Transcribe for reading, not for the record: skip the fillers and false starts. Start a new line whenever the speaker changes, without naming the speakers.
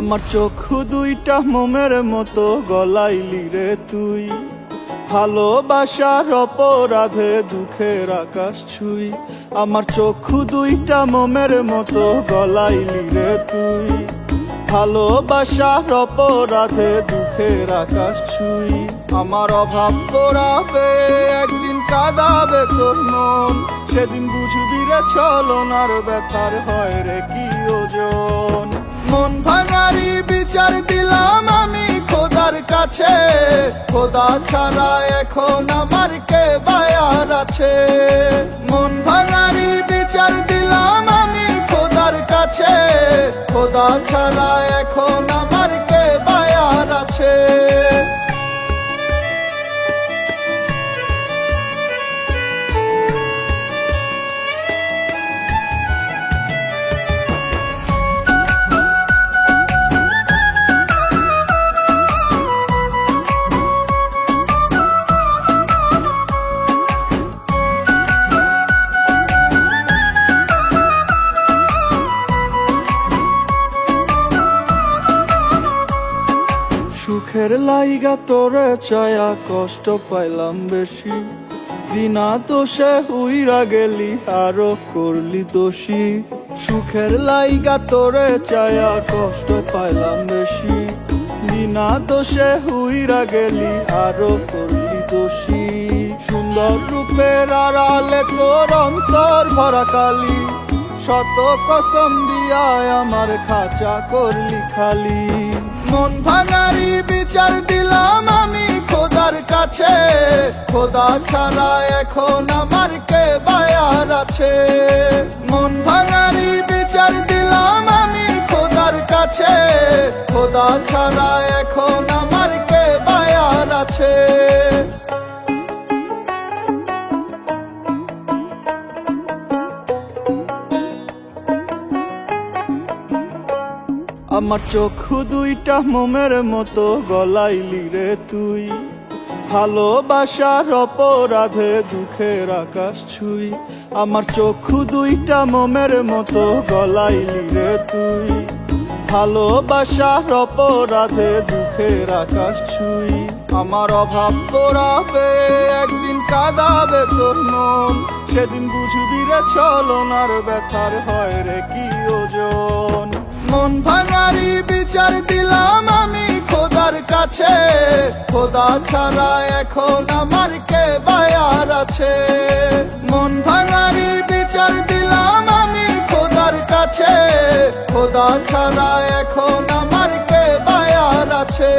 আমার চক্ষু দুইটা মোমের মতো গলাইলি রে তুই, ভালোবাসার অপরাধে দুঃখের আকাশ ছুঁই। আমার চক্ষু দুইটা মোমের মতো গলাইলি রে তুই, ভালোবাসার অপরাধে দুঃখের আকাশ ছুঁই। আমার অভাব পোড়াবে একদিন, কাঁদাবে তোর মন, সেদিন বুঝবি রে ছলনার ব্যথার হয় রে কি ওজন। মন ভাঙারি বিচার দিলাম আমি খোদার কাছে, খোদা ছাড়া এখন আমার কে বায়ার আছে। মন ভাঙারি বিচার দিলাম আমি খোদার কাছে, খোদা ছাড়া এখন আমার কে বায়ার আছে। সুখের লাইগা তোরে চায়া কষ্ট পাইলাম বেশি, বিনা দোষে উইরা গেলি আরো করলি দোষী। সুখের লাইগা তোরে চায়া কষ্ট পাইলাম বেশি, বিনা দোষে উইরা গেলি আরো করলি দোষী। সুন্দর রূপের আড়ালে তোর অন্তর ভরা কালি, শত কসম দিয়া আমার খাঁচা করলি খালি। মন ভাঙারি বিচার দিলাম আমি খোদার কাছে, খোদা ছাড়া এখন আমার কে বায়ার আছে। মন ভাঙারি বিচার দিলাম আমি খোদার কাছে, খোদা ছাড়া এখন আমার কে বায়ার আছে। আমার চক্ষু দুইটা মোমের মতো গলাইলি রে তুই, ভালোবাসার অপরাধে দুঃখের আকাশ ছুঁই। আমার চক্ষু দুইটা মোমের মতো গলাইলি রে তুই, ভালোবাসার অপরাধে দুঃখের আকাশ ছুঁই। আমার অভাব পোড়াবে একদিন, কাঁদাবে তোর মন, সেদিন বুঝবি রে ছলনার ব্যথার হয় রে কি ওজন। মন ভাঙারি বিচার দিলাম আমি খোদার কাছে, খোদা ছাড়া এখন আমার কে বায়ার আছে। মন ভাঙারি বিচার দিলাম আমি খোদার কাছে, খোদা ছাড়া এখন আমার কে বায়ার আছে।